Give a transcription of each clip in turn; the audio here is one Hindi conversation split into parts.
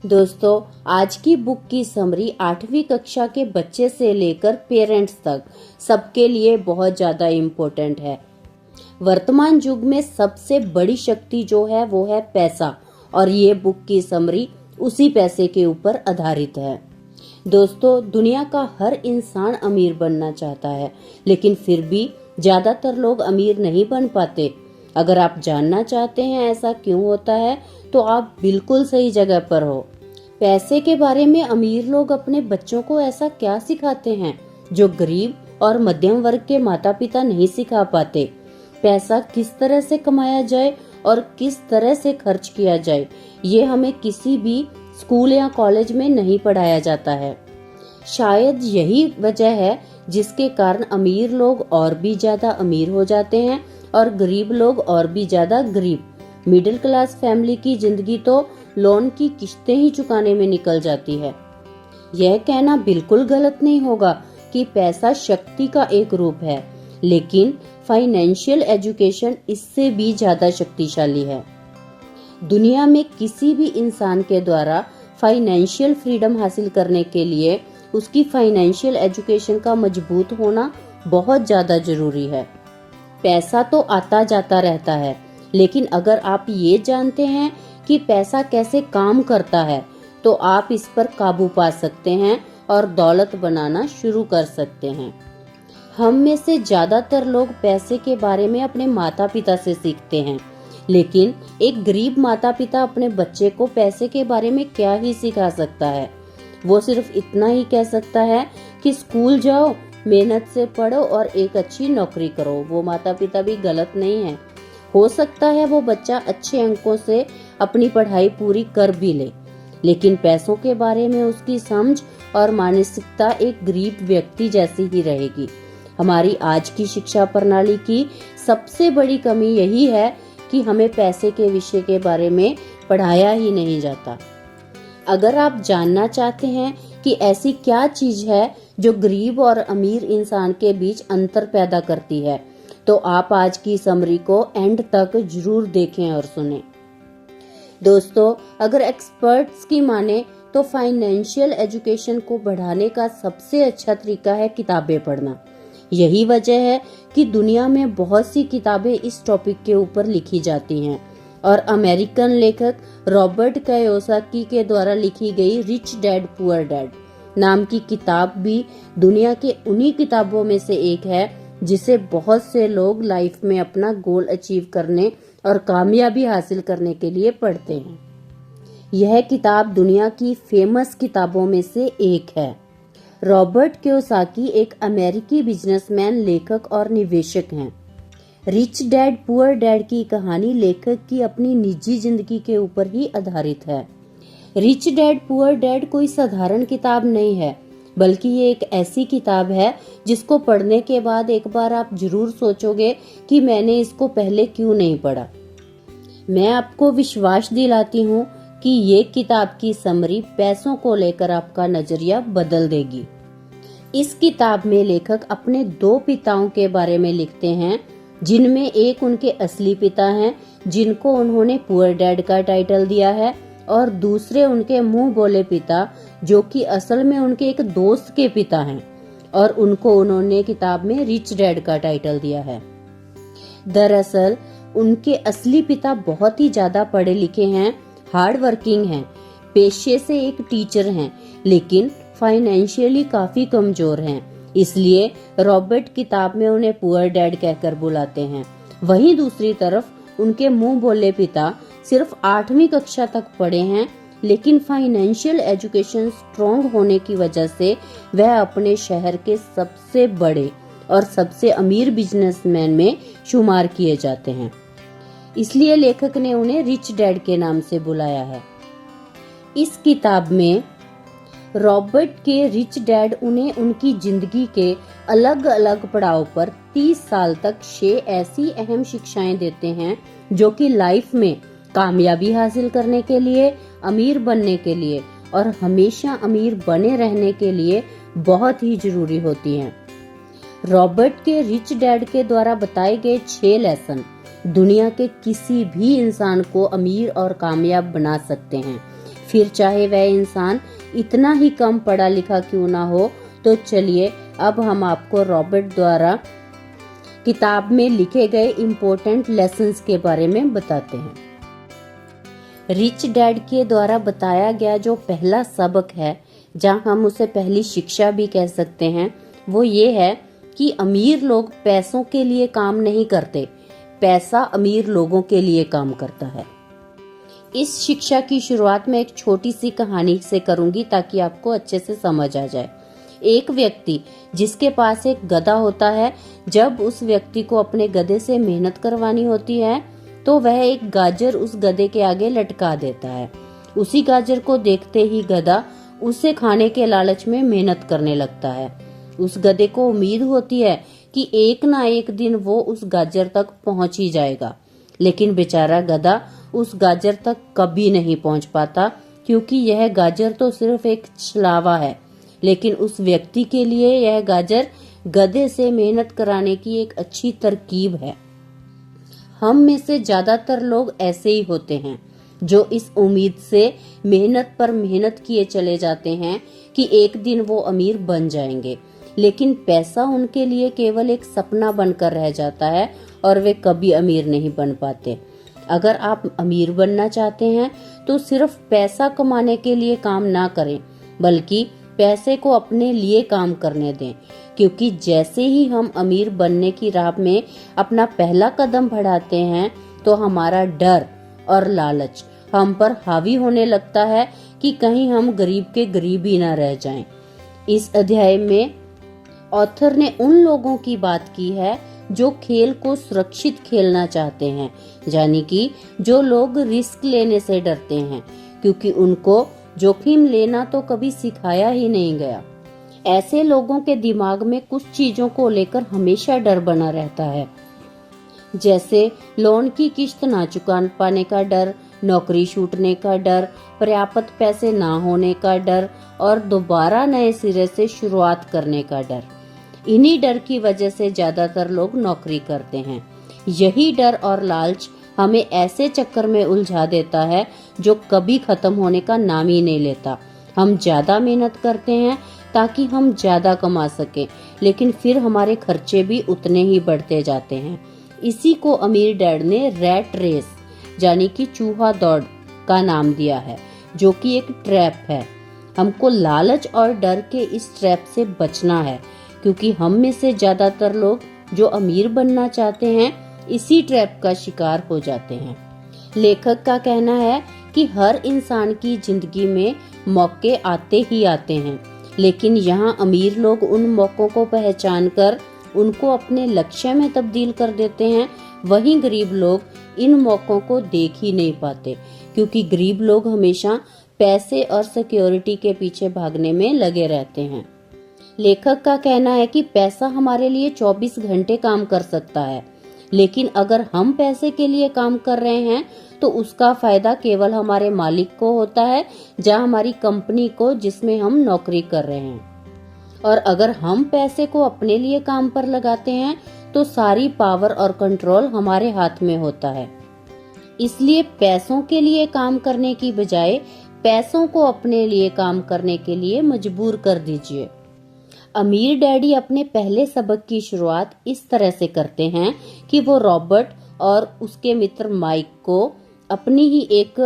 दोस्तों, आज की बुक की समरी 8वीं कक्षा के बच्चे से लेकर पेरेंट्स तक सबके लिए बहुत ज़्यादा इम्पोर्टेंट है। वर्तमान युग में सबसे बड़ी शक्ति जो है वो है पैसा, और ये बुक की समरी उसी पैसे के ऊपर आधारित है। दोस्तों, दुनिया का हर इंसान अमीर बनना चाहता है, लेकिन फिर भी ज़्यादातर लोग अमीर नहीं बन पाते। अगर आप जानना चाहते हैं ऐसा क्यों होता है, तो आप बिल्कुल सही जगह पर हो। पैसे के बारे में अमीर लोग अपने बच्चों को ऐसा क्या सिखाते हैं जो गरीब और मध्यम वर्ग के माता पिता नहीं सिखा पाते। पैसा किस तरह से कमाया जाए और किस तरह से खर्च किया जाए, ये हमें किसी भी स्कूल या कॉलेज में नहीं पढ़ाया जाता है। शायद यही वजह है जिसके कारण अमीर लोग और भी ज्यादा अमीर हो जाते हैं और गरीब लोग और भी ज्यादा गरीब। मिडिल क्लास फैमिली की जिंदगी तो लोन की किश्तें ही चुकाने में निकल जाती है। यह कहना बिल्कुल गलत नहीं होगा कि पैसा शक्ति का एक रूप है, लेकिन फाइनेंशियल एजुकेशन इससे भी ज्यादा शक्तिशाली है। दुनिया में किसी भी इंसान के द्वारा फाइनेंशियल फ्रीडम हासिल करने के लिए उसकी फाइनेंशियल एजुकेशन का मजबूत होना बहुत ज्यादा जरूरी है। पैसा तो आता जाता रहता है, लेकिन अगर आप ये जानते हैं कि पैसा कैसे काम करता है, तो आप इस पर काबू पा सकते हैं और दौलत बनाना शुरू कर सकते हैं। हम में से ज्यादातर लोग पैसे के बारे में अपने माता पिता से सीखते हैं, लेकिन एक गरीब माता पिता अपने बच्चे को पैसे के बारे में क्या ही सिखा सकता है। वो सिर्फ इतना ही कह सकता है कि स्कूल जाओ, मेहनत से पढ़ो और एक अच्छी नौकरी करो। वो माता पिता भी गलत नहीं है। हो सकता है वो बच्चा अच्छे अंकों से अपनी पढ़ाई पूरी कर भी ले, लेकिन पैसों के बारे में उसकी समझ और मानसिकता एक गरीब व्यक्ति जैसी ही रहेगी। हमारी आज की शिक्षा प्रणाली की सबसे बड़ी कमी यही है कि हमें पैसे के विषय के बारे में पढ़ाया ही नहीं जाता। अगर आप जानना चाहते हैं कि ऐसी क्या चीज है जो गरीब और अमीर इंसान के बीच अंतर पैदा करती है, तो आप आज की समरी को एंड तक जरूर देखें और सुनें। दोस्तों, अगर एक्सपर्ट्स की माने तो फाइनेंशियल एजुकेशन को बढ़ाने का सबसे अच्छा तरीका है किताबें पढ़ना। यही वजह है कि दुनिया में बहुत सी किताबें इस टॉपिक के ऊपर लिखी जाती हैं, और अमेरिकन लेखक रॉबर्ट कियोसाकी के द्वारा लिखी गई रिच डैड पुअर डैड नाम की किताब भी दुनिया के उन्हीं किताबों में से एक है जिसे बहुत से लोग लाइफ में अपना गोल अचीव करने और कामयाबी हासिल करने के लिए पढ़ते हैं। यह किताब दुनिया की फेमस किताबों में से एक है। रॉबर्ट कियोसाकी एक अमेरिकी बिजनेसमैन, लेखक और निवेशक हैं। रिच डैड पुअर डैड की कहानी लेखक की अपनी निजी जिंदगी के ऊपर ही आधारित है। रिच डैड पुअर डैड कोई साधारण किताब नहीं है, बल्कि ये एक ऐसी किताब है जिसको पढ़ने के बाद एक बार आप जरूर सोचोगे कि मैंने इसको पहले क्यों नहीं पढ़ा। मैं आपको विश्वास दिलाती हूँ कि ये किताब की समरी पैसों को लेकर आपका नजरिया बदल देगी। इस किताब में लेखक अपने दो पिताओं के बारे में लिखते हैं, जिनमें एक उनके असली पिता हैं, जिनको उन्होंने पुअर डैड का टाइटल दिया है, और दूसरे उनके मुंह बोले पिता, जो कि असल में उनके एक दोस्त के पिता हैं, और उनको उन्होंने किताब में रिच डैड का टाइटल दिया है। दरअसल उनके असली पिता बहुत ही ज्यादा पढ़े लिखे हैं, हार्ड वर्किंग हैं, पेशे से एक टीचर हैं, लेकिन फाइनेंशियली काफी कमजोर हैं। इसलिए रॉबर्ट किताब में उन्हें पुअर डैड कहकर बुलाते हैं। वहीं दूसरी तरफ उनके मुंह बोले पिता सिर्फ 8वीं कक्षा तक पढ़े हैं, लेकिन फाइनेंशियल एजुकेशन स्ट्रॉन्ग होने की वजह से वह अपने शहर के सबसे बड़े और सबसे अमीर बिजनेसमैन में शुमार किए जाते हैं। इसलिए लेखक ने उन्हें रिच डैड के नाम से बुलाया है। इस किताब में रॉबर्ट के रिच डैड उन्हें उनकी जिंदगी के अलग अलग पड़ाव पर 30 साल तक 6 ऐसी अहम शिक्षाएं देते हैं जो कि लाइफ में कामयाबी हासिल करने के लिए, अमीर बनने के लिए और हमेशा अमीर बने रहने के लिए बहुत ही जरूरी होती हैं। रॉबर्ट के रिच डैड के द्वारा बताए गए 6 लेसन दुनिया के किसी भी इंसान को अमीर और कामयाब बना सकते हैं। फिर चाहे वह इंसान इतना ही कम पढ़ा लिखा क्यों ना हो। तो चलिए अब हम आपको रॉबर्ट द्वारा किताब में लिखे गए इम्पोर्टेंट लेसन्स के बारे में बताते हैं। रिच डैड के द्वारा बताया गया जो पहला सबक है, जहां हम उसे पहली शिक्षा भी कह सकते हैं, वो ये है कि अमीर लोग पैसों के लिए काम नहीं करते, पैसा अमीर लोगों के लिए काम करता है। इस शिक्षा की शुरुआत में एक छोटी सी कहानी से करूंगी ताकि आपको अच्छे से समझ आ जाए। एक व्यक्ति जिसके पास एक गधा होता है, जब उस व्यक्ति को अपने गधे से मेहनत करवानी होती है तो वह एक गाजर उस गधे के आगे लटका देता है। उसी गाजर को देखते ही गधा उसे खाने के लालच में मेहनत करने लगता है। उस गधे को उम्मीद होती है कि एक ना एक दिन वो उस गाजर तक पहुंच ही जाएगा, लेकिन बेचारा गधा उस गाजर तक कभी नहीं पहुंच पाता, क्योंकि यह गाजर तो सिर्फ एक छलावा है, लेकिन उस व्यक्ति के लिए यह गाजर गधे से मेहनत कराने की एक अच्छी तरकीब है। हम में से ज्यादातर लोग ऐसे ही होते हैं जो इस उम्मीद से मेहनत पर मेहनत किए चले जाते हैं कि एक दिन वो अमीर बन जाएंगे, लेकिन पैसा उनके लिए केवल एक सपना बनकर रह जाता है और वे कभी अमीर नहीं बन पाते। अगर आप अमीर बनना चाहते हैं तो सिर्फ पैसा कमाने के लिए काम ना करें, बल्कि पैसे को अपने लिए काम करने दें, क्योंकि जैसे ही हम अमीर बनने की राह में अपना पहला कदम बढ़ाते हैं तो हमारा डर और लालच हम पर हावी होने लगता है कि कहीं हम गरीब के गरीब ही ना रह जाएं। इस अध्याय में ऑथर ने उन लोगों की बात की है जो खेल को सुरक्षित खेलना चाहते हैं, यानी कि जो लोग रिस्क लेने से डरते हैं, क्योंकि उनको जोखिम लेना तो कभी सिखाया ही नहीं गया। ऐसे लोगों के दिमाग में कुछ चीजों को लेकर हमेशा डर बना रहता है, जैसे लोन की किश्त ना चुका पाने का डर, नौकरी छूटने का डर, पर्याप्त पैसे ना होने का डर और दोबारा नए सिरे से शुरुआत करने का डर। इन्हीं डर की वजह से ज्यादातर लोग नौकरी करते हैं। यही डर और लालच हमें ऐसे चक्कर में उलझा देता है जो कभी खत्म होने का नाम ही नहीं लेता। हम ज्यादा मेहनत करते हैं ताकि हम ज्यादा कमा सकें, लेकिन फिर हमारे खर्चे भी उतने ही बढ़ते जाते हैं। इसी को अमीर डैड ने रैट रेस यानी कि चूहा दौड़ का नाम दिया है, जो कि एक ट्रैप है। हमको लालच और डर के इस ट्रैप से बचना है, क्योंकि हम में से ज्यादातर लोग जो अमीर बनना चाहते हैं इसी ट्रैप का शिकार हो जाते हैं। लेखक का कहना है कि हर इंसान की जिंदगी में मौके आते ही आते हैं, लेकिन यहाँ अमीर लोग उन मौकों को पहचान कर उनको अपने लक्ष्य में तब्दील कर देते हैं। वहीं गरीब लोग इन मौकों को देख ही नहीं पाते, क्योंकि गरीब लोग हमेशा पैसे और सिक्योरिटी के पीछे भागने में लगे रहते हैं। लेखक का कहना है कि पैसा हमारे लिए 24 घंटे काम कर सकता है, लेकिन अगर हम पैसे के लिए काम कर रहे हैं तो उसका फायदा केवल हमारे मालिक को होता है, या हमारी कंपनी को जिसमें हम नौकरी कर रहे हैं। और अगर हम पैसे को अपने लिए काम पर लगाते हैं तो सारी पावर और कंट्रोल हमारे हाथ में होता है। इसलिए पैसों के लिए काम करने की बजाय पैसों को अपने लिए काम करने के लिए मजबूर कर दीजिए। अमीर डैडी अपने पहले सबक की शुरुआत इस तरह से करते हैं कि वो रॉबर्ट और उसके मित्र माइक को अपनी ही एक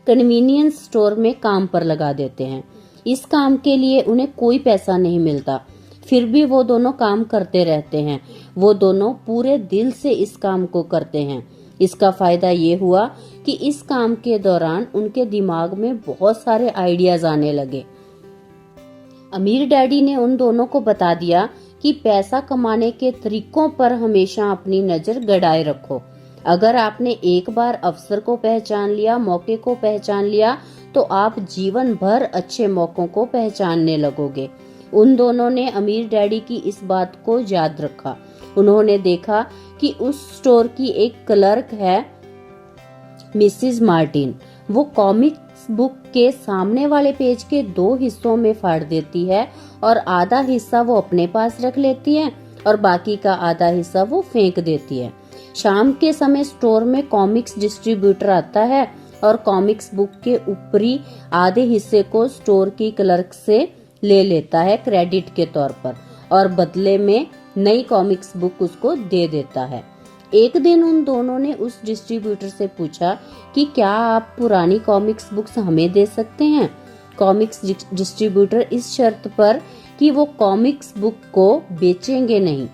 कन्वीनियंस स्टोर में काम पर लगा देते हैं। इस काम के लिए उन्हें कोई पैसा नहीं मिलता, फिर भी वो दोनों काम करते रहते हैं। वो दोनों पूरे दिल से इस काम को करते हैं। इसका फायदा ये हुआ कि इस काम के दौरान उनके दिमाग में बहुत सारे आइडियाज आने लगे। अमीर डैडी ने उन दोनों को बता दिया कि पैसा कमाने के तरीकों पर हमेशा अपनी नजर गड़ाए रखो। अगर आपने एक बार अवसर को पहचान लिया, मौके को पहचान लिया, तो आप जीवन भर अच्छे मौकों को पहचानने लगोगे। उन दोनों ने अमीर डैडी की इस बात को याद रखा। उन्होंने देखा कि उस स्टोर की एक क्लर्क है, मिसिज मार्टिन। वो कॉमिक्स बुक के सामने वाले पेज के 2 हिस्सों में फाड़ देती है और आधा हिस्सा वो अपने पास रख लेती है और बाकी का आधा हिस्सा वो फेंक देती है। शाम के समय स्टोर में कॉमिक्स डिस्ट्रीब्यूटर आता है और कॉमिक्स बुक के ऊपरी आधे हिस्से को स्टोर की क्लर्क से ले लेता है क्रेडिट के तौर पर और बदले में नई कॉमिक्स बुक उसको दे देता है। एक दिन उन दोनों ने उस डिस्ट्रीब्यूटर से पूछा कि क्या आप पुरानी कॉमिक्स बुक्स हमें दे सकते हैं। कॉमिक्स डिस्ट्रीब्यूटर इस शर्त पर कि वो कॉमिक्स बुक को बेचेंगे नहीं,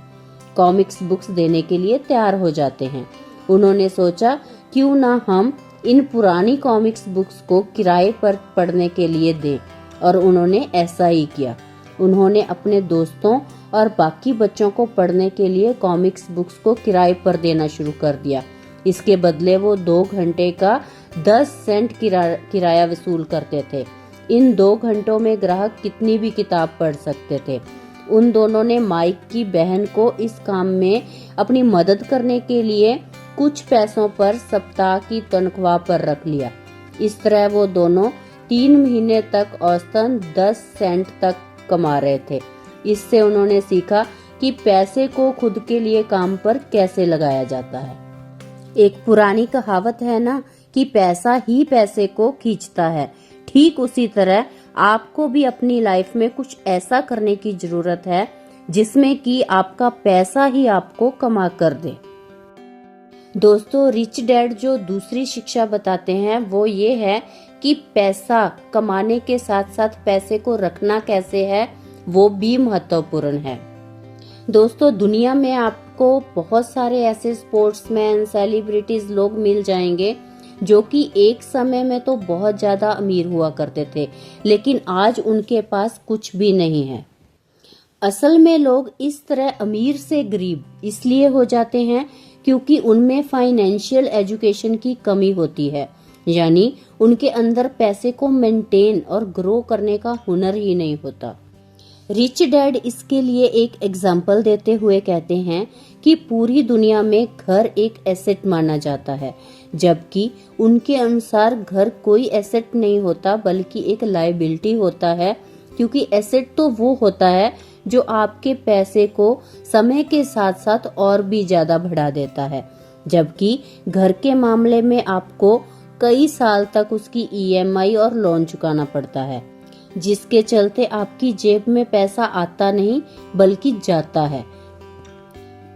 कॉमिक्स बुक्स देने के लिए तैयार हो जाते हैं। उन्होंने सोचा क्यों ना हम इन पुरानी कॉमिक्स बुक्स को किराए पर पढ़ने के लिए दें, और उन्होंने ऐसा ही किया। उन्होंने अपने दोस्तों और बाकी बच्चों को पढ़ने के लिए कॉमिक्स बुक्स को किराए पर देना शुरू कर दिया। इसके बदले वो 2 घंटे का 10 सेंट किराया वसूल करते थे। इन 2 घंटों में ग्राहक कितनी भी किताब पढ़ सकते थे। उन दोनों ने माइक की बहन को इस काम में अपनी मदद करने के लिए कुछ पैसों पर सप्ताह की तनख्वाह पर रख लिया। इस तरह वो दोनों 3 महीने तक औसतन 10 सेंट तक कमा रहे थे। इससे उन्होंने सीखा कि पैसे को खुद के लिए काम पर कैसे लगाया जाता है। एक पुरानी कहावत है ना कि पैसा ही पैसे को खींचता है। ठीक उसी तरह आपको भी अपनी लाइफ में कुछ ऐसा करने की जरूरत है जिसमें कि आपका पैसा ही आपको कमा कर दे। दोस्तों, रिच डैड जो दूसरी शिक्षा बताते हैं वो ये है कि पैसा कमाने के साथ साथ पैसे को रखना कैसे है वो भी महत्वपूर्ण है। दोस्तों, दुनिया में आपको बहुत सारे ऐसे स्पोर्ट्समैन, सेलिब्रिटीज लोग मिल जाएंगे जो कि एक समय में तो बहुत ज्यादा अमीर हुआ करते थे, लेकिन आज उनके पास कुछ भी नहीं है। असल में लोग इस तरह अमीर से गरीब इसलिए हो जाते हैं क्योंकि उनमें फाइनेंशियल एजुकेशन की कमी होती है, यानी उनके अंदर पैसे को मेंटेन और ग्रो करने का हुनर ही नहीं होता। रिच डैड इसके लिए एक एग्जाम्पल देते हुए कहते हैं कि पूरी दुनिया में घर एक एसेट माना जाता है, जबकि उनके अनुसार घर कोई एसेट नहीं होता बल्कि एक लायबिलिटी होता है, क्योंकि एसेट तो वो होता है जो आपके पैसे को समय के साथ साथ और भी ज्यादा बढ़ा देता है, जबकि घर के मामले में आपको कई साल तक उसकी EMI और लोन चुकाना पड़ता है, जिसके चलते आपकी जेब में पैसा आता नहीं बल्कि जाता है।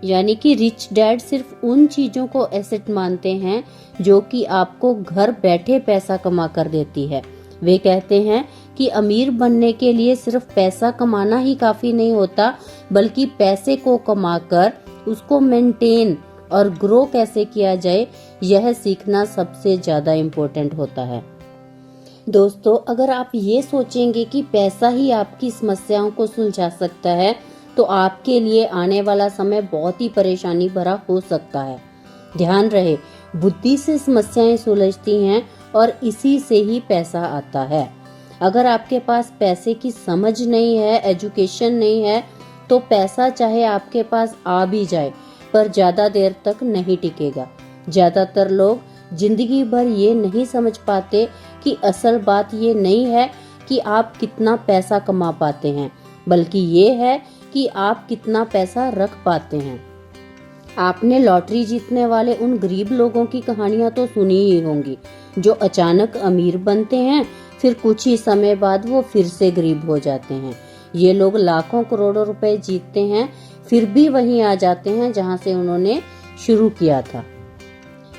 यानी कि रिच डैड सिर्फ उन चीजों को एसेट मानते हैं जो कि आपको घर बैठे पैसा कमा कर देती है। वे कहते हैं कि अमीर बनने के लिए सिर्फ पैसा कमाना ही काफी नहीं होता, बल्कि पैसे को कमाकर उसको मेंटेन और ग्रो कैसे किया जाए यह सीखना सबसे ज्यादा इम्पोर्टेंट होता है। दोस्तों, अगर आप ये सोचेंगे कि पैसा ही आपकी समस्याओं को सुलझा सकता है तो आपके लिए आने वाला समय बहुत ही परेशानी भरा हो सकता है। ध्यान रहे, बुद्धि से समस्याएं सुलझती हैं और इसी से ही पैसा आता है। अगर आपके पास पैसे की समझ नहीं है, एजुकेशन नहीं है, तो पैसा चाहे आपके पास आ भी जाए पर ज्यादा देर तक नहीं टिकेगा। ज्यादातर लोग जिंदगी भर ये नहीं समझ पाते कि असल बात ये नहीं है कि आप कितना पैसा कमा पाते हैं, बल्कि ये है कि आप कितना पैसा रख पाते हैं। आपने लॉटरी जीतने वाले उन गरीब लोगों की कहानियां तो सुनी ही होंगी जो अचानक अमीर बनते हैं, फिर कुछ ही समय बाद वो फिर से गरीब हो जाते हैं। ये लोग लाखों करोड़ों रुपए जीतते हैं, फिर भी वहीं आ जाते हैं जहां से उन्होंने शुरू किया था।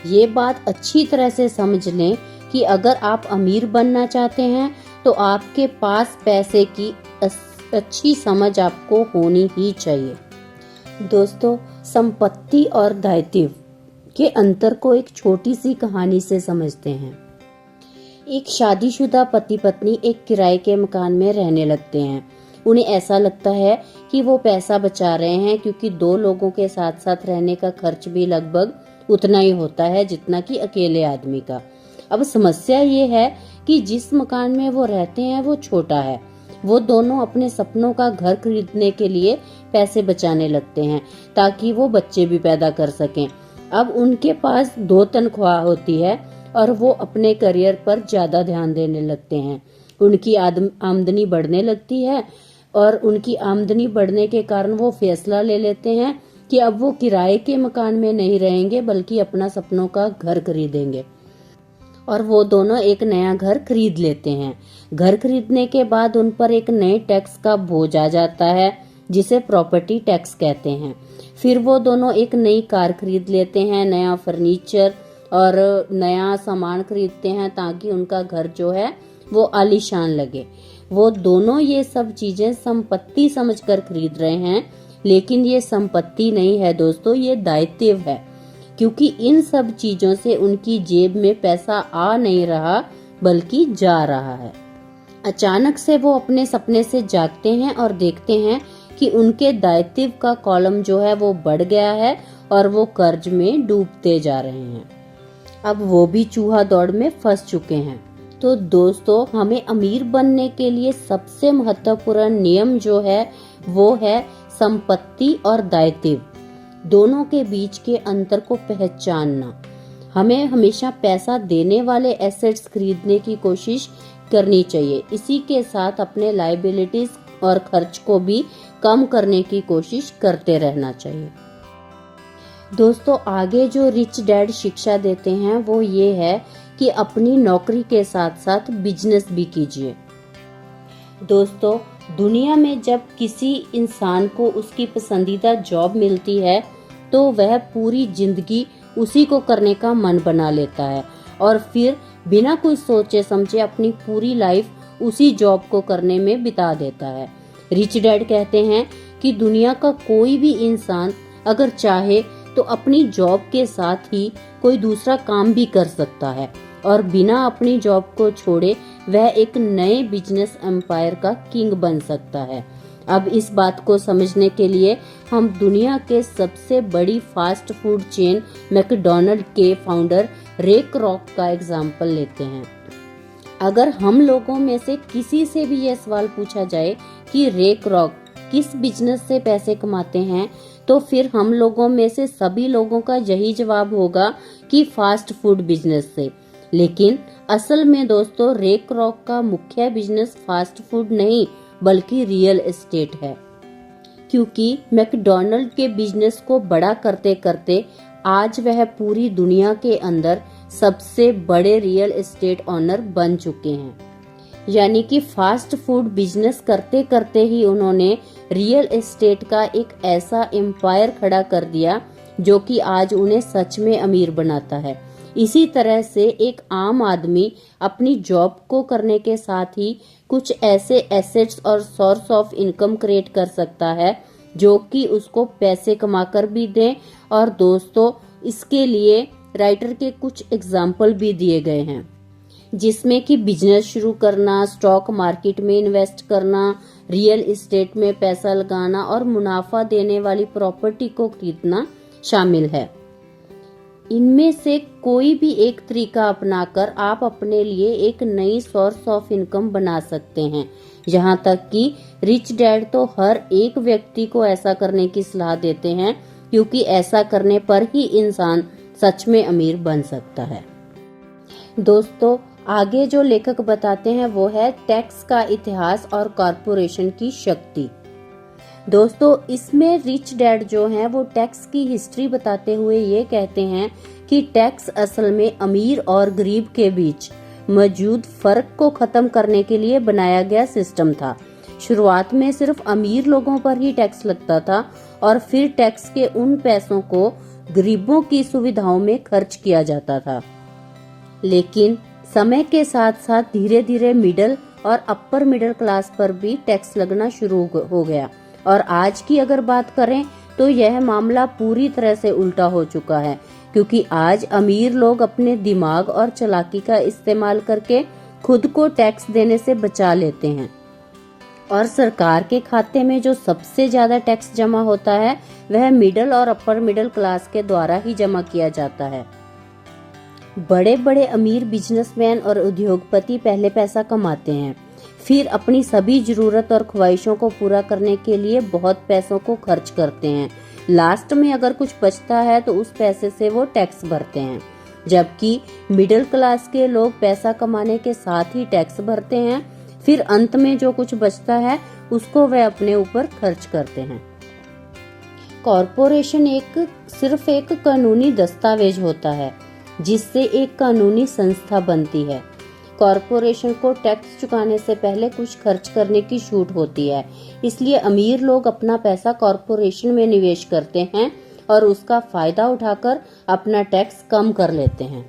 ये बात अच्छी तरह से समझ लें कि अगर आप अमीर बनना चाहते हैं तो आपके पास पैसे की अच्छी समझ आपको होनी ही चाहिए। दोस्तों, संपत्ति और दायित्व के अंतर को एक छोटी सी कहानी से समझते हैं। एक शादीशुदा पति पत्नी एक किराए के मकान में रहने लगते हैं। उन्हें ऐसा लगता है कि वो पैसा बचा रहे हैं क्योंकि 2 लोगों के साथ साथ रहने का खर्च भी लगभग उतना ही होता है जितना कि अकेले आदमी का। अब समस्या ये है कि जिस मकान में वो रहते हैं वो छोटा है। वो दोनों अपने सपनों का घर खरीदने के लिए पैसे बचाने लगते हैं ताकि वो बच्चे भी पैदा कर सकें। अब उनके पास 2 तनख्वाह होती है और वो अपने करियर पर ज्यादा ध्यान देने लगते हैं। उनकी आमदनी बढ़ने लगती है और उनकी आमदनी बढ़ने के कारण वो फैसला ले लेते हैं कि अब वो किराए के मकान में नहीं रहेंगे बल्कि अपना सपनों का घर खरीदेंगे। और वो दोनों एक नया घर खरीद लेते हैं। घर खरीदने के बाद उन पर एक नए टैक्स का बोझ आ जाता है जिसे प्रॉपर्टी टैक्स कहते हैं। फिर वो दोनों एक नई कार खरीद लेते हैं, नया फर्नीचर और नया सामान खरीदते हैं ताकि उनका घर जो है वो आलीशान लगे। वो दोनों ये सब चीजें संपत्ति समझकर खरीद रहे हैं, लेकिन ये संपत्ति नहीं है दोस्तों, ये दायित्व है, क्योंकि इन सब चीजों से उनकी जेब में पैसा आ नहीं रहा बल्कि जा रहा है। अचानक से वो अपने सपने से जागते हैं और देखते हैं कि उनके दायित्व का कॉलम जो है वो बढ़ गया है और वो कर्ज में डूबते जा रहे हैं। अब वो भी चूहा दौड़ में फंस चुके हैं। तो दोस्तों, हमें अमीर बनने के लिए सबसे महत्वपूर्ण नियम जो है वो है संपत्ति और दायित्व, दोनों के बीच के अंतर को पहचानना। हमें हमेशा पैसा देने वाले एसेट्स खरीदने की कोशिश करनी चाहिए। इसी के साथ अपने लायबिलिटीज और खर्च को भी कम करने की कोशिश करते रहना चाहिए। दोस्तों, आगे जो रिच डैड शिक्षा देते हैं वो ये है कि अपनी नौकरी के साथ साथ बिजनेस भी कीजिए। दोस्तों, दुनिया में जब किसी इंसान को उसकी पसंदीदा जॉब मिलती है तो वह पूरी जिंदगी उसी को करने का मन बना लेता है और फिर बिना कुछ सोचे समझे अपनी पूरी लाइफ उसी जॉब को करने में बिता देता है। रिच डैड कहते हैं कि दुनिया का कोई भी इंसान अगर चाहे तो अपनी जॉब के साथ ही कोई दूसरा काम भी कर सकता है और बिना अपनी जॉब को छोड़े वह एक नए बिजनेस एम्पायर का किंग बन सकता है। अब इस बात को समझने के लिए हम दुनिया के सबसे बड़ी फास्ट फूड चेन मैकडॉनल्ड के फाउंडर रे क्रॉक का एग्जाम्पल लेते हैं। अगर हम लोगों में से किसी से भी यह सवाल पूछा जाए कि रे क्रॉक किस बिजनेस से पैसे कमाते हैं, तो फिर हम लोगों में से सभी लोगों का यही जवाब होगा कि फास्ट फूड बिजनेस से। लेकिन असल में दोस्तों, रे क्रॉक का मुख्य बिजनेस फास्ट फूड नहीं बल्कि रियल एस्टेट है, क्योंकि मैकडॉनल्ड के बिजनेस को बड़ा करते करते आज वह पूरी दुनिया के अंदर सबसे बड़े रियल एस्टेट ओनर बन चुके हैं। यानी कि फास्ट फूड बिजनेस करते करते ही उन्होंने रियल एस्टेट का एक ऐसा एम्पायर खड़ा कर दिया जो कि आज उन्हें सच में अमीर बनाता है। इसी तरह से एक आम आदमी अपनी जॉब को करने के साथ ही कुछ ऐसे एसेट्स और सोर्स ऑफ इनकम क्रिएट कर सकता है जो कि उसको पैसे कमाकर भी दें। और दोस्तों, इसके लिए राइटर के कुछ एग्जाम्पल भी दिए गए हैं, जिसमें कि बिजनेस शुरू करना, स्टॉक मार्केट में इन्वेस्ट करना, रियल एस्टेट में पैसा लगाना और मुनाफा देने वाली प्रॉपर्टी को खरीदना शामिल है। इनमें से कोई भी एक तरीका अपनाकर आप अपने लिए एक नई सोर्स ऑफ इनकम बना सकते हैं। यहाँ तक कि रिच डैड तो हर एक व्यक्ति को ऐसा करने की सलाह देते हैं, क्योंकि ऐसा करने पर ही इंसान सच में अमीर बन सकता है। दोस्तों, आगे जो लेखक बताते हैं वो है टैक्स का इतिहास और कॉरपोरेशन की शक्ति। दोस्तों, इसमें रिच डैड जो हैं वो टैक्स की हिस्ट्री बताते हुए ये कहते हैं कि टैक्स असल में अमीर और गरीब के बीच मौजूद फर्क को खत्म करने के लिए बनाया गया सिस्टम था। शुरुआत में सिर्फ अमीर लोगों पर ही टैक्स लगता था और फिर टैक्स के उन पैसों को गरीबों की सुविधाओं में खर्च किया जाता था। लेकिन समय के साथ साथ धीरे धीरे मिडिल और अपर मिडिल क्लास पर भी टैक्स लगना शुरू हो गया और आज की अगर बात करें तो यह मामला पूरी तरह से उल्टा हो चुका है, क्योंकि आज अमीर लोग अपने दिमाग और चालाकी का इस्तेमाल करके खुद को टैक्स देने से बचा लेते हैं और सरकार के खाते में जो सबसे ज्यादा टैक्स जमा होता है वह मिडिल और अपर मिडिल क्लास के द्वारा ही जमा किया जाता है। बड़े बड़े अमीर बिजनेसमैन और उद्योगपति पहले पैसा कमाते हैं, फिर अपनी सभी जरूरत और ख्वाहिशों को पूरा करने के लिए बहुत पैसों को खर्च करते हैं। लास्ट में अगर कुछ बचता है तो उस पैसे से वो टैक्स भरते हैं, जबकि मिडिल क्लास के लोग पैसा कमाने के साथ ही टैक्स भरते हैं, फिर अंत में जो कुछ बचता है उसको वह अपने ऊपर खर्च करते हैं। कॉरपोरेशन सिर्फ एक कानूनी दस्तावेज होता है जिससे एक कानूनी संस्था बनती है। कॉरपोरेशन को टैक्स चुकाने से पहले कुछ खर्च करने की छूट होती है, इसलिए अमीर लोग अपना पैसा कॉरपोरेशन में निवेश करते हैं और उसका फायदा उठाकर अपना टैक्स कम कर लेते हैं।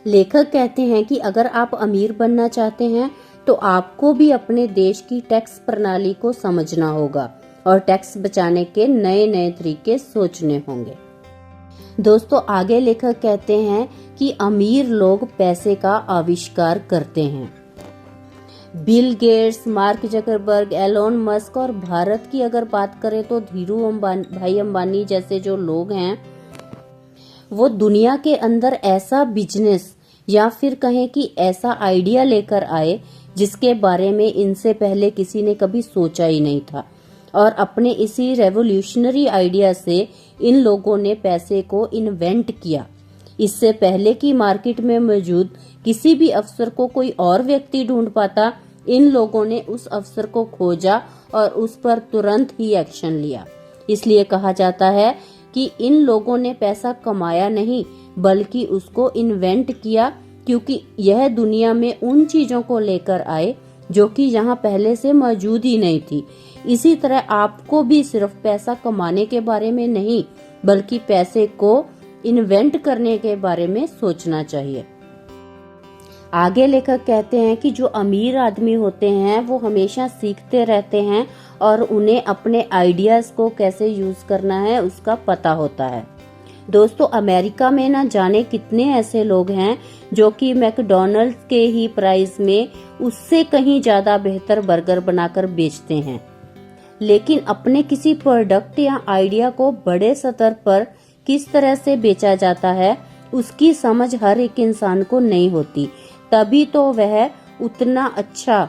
लेखक कहते हैं कि अगर आप अमीर बनना चाहते हैं तो आपको भी अपने देश की टैक्स प्रणाली को समझना होगा और टैक्स बचाने के नए नए तरीके सोचने होंगे। दोस्तों, आगे लेखक कहते हैं कि अमीर लोग पैसे का आविष्कार करते हैं। Bill Gates, Mark Zuckerberg, Elon Musk और भारत की अगर बात करें तो धीरू भाई अंबानी जैसे जो लोग हैं, वो दुनिया के अंदर ऐसा बिजनेस या फिर कहें कि ऐसा आइडिया लेकर आए जिसके बारे में इनसे पहले किसी ने कभी सोचा ही नहीं था। और अपने इसी रेवोल्यूशनरी आइडिया से इन लोगों ने पैसे को इन्वेंट किया। इससे पहले कि मार्केट में मौजूद किसी भी अवसर को कोई और व्यक्ति ढूंढ पाता, इन लोगों ने उस अवसर को खोजा और उस पर तुरंत ही एक्शन लिया। इसलिए कहा जाता है कि इन लोगों ने पैसा कमाया नहीं बल्कि उसको इन्वेंट किया, क्योंकि यह दुनिया में उन चीजों को लेकर आए जो कि यहाँ पहले से मौजूद ही नहीं थी। इसी तरह आपको भी सिर्फ पैसा कमाने के बारे में नहीं बल्कि पैसे को इन्वेंट करने के बारे में सोचना चाहिए। आगे लेखक कहते हैं कि जो अमीर आदमी होते हैं वो हमेशा सीखते रहते हैं और उन्हें अपने आइडियाज को कैसे यूज करना है उसका पता होता है। दोस्तों, अमेरिका में ना जाने कितने ऐसे लोग हैं जो कि मैकडॉनल्ड्स के ही प्राइस में उससे कहीं ज्यादा बेहतर बर्गर बनाकर बेचते हैं, लेकिन अपने किसी प्रोडक्ट या आइडिया को बड़े स्तर पर किस तरह से बेचा जाता है उसकी समझ हर एक इंसान को नहीं होती। तभी तो वह उतना अच्छा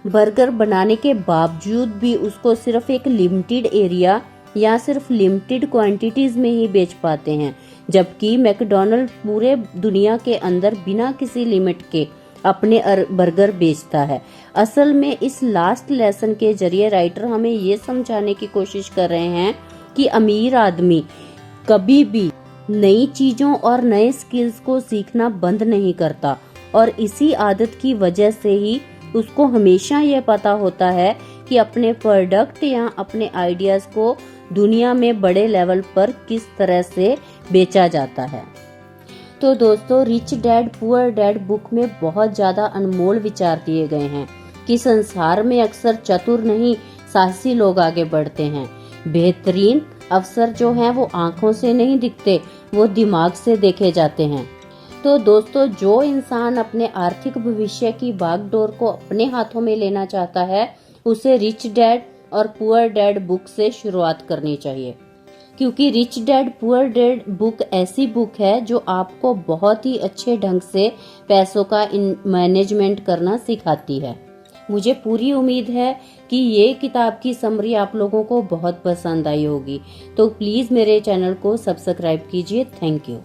बर्गर बनाने के बावजूद भी उसको सिर्फ एक लिमिटेड एरिया या सिर्फ लिमिटेड क्वांटिटीज में ही बेच पाते हैं, जबकि मैकडॉनल्ड पूरे दुनिया के अंदर बिना किसी लिमिट के अपने बर्गर बेचता है। असल में इस लास्ट लेसन के जरिए राइटर हमें ये समझाने की कोशिश कर रहे हैं कि अमीर आदमी कभी भी नई चीजों और नए स्किल्स को सीखना बंद नहीं करता और इसी आदत की वजह से ही उसको हमेशा यह पता होता है कि अपने प्रोडक्ट या अपने आइडियाज को दुनिया में बड़े लेवल पर किस तरह से बेचा जाता है। तो दोस्तों, rich dad poor dad book में बहुत ज्यादा अनमोल विचार दिए गए हैं कि संसार में अक्सर चतुर नहीं साहसी लोग आगे बढ़ते हैं। बेहतरीन अवसर जो हैं वो आंखों से नहीं दिखते, वो दिमाग से देखे जाते हैं। तो दोस्तों, जो इंसान अपने आर्थिक भविष्य की बागडोर को अपने हाथों में लेना चाहता है उसे रिच डैड और पुअर डैड बुक से शुरुआत करनी चाहिए, क्योंकि rich dad poor dad book ऐसी बुक है जो आपको बहुत ही अच्छे ढंग से पैसों का मैनेजमेंट करना सिखाती है। मुझे पूरी उम्मीद है कि ये किताब की समरी आप लोगों को बहुत पसंद आई होगी। तो प्लीज मेरे चैनल को सब्सक्राइब कीजिए। Thank you.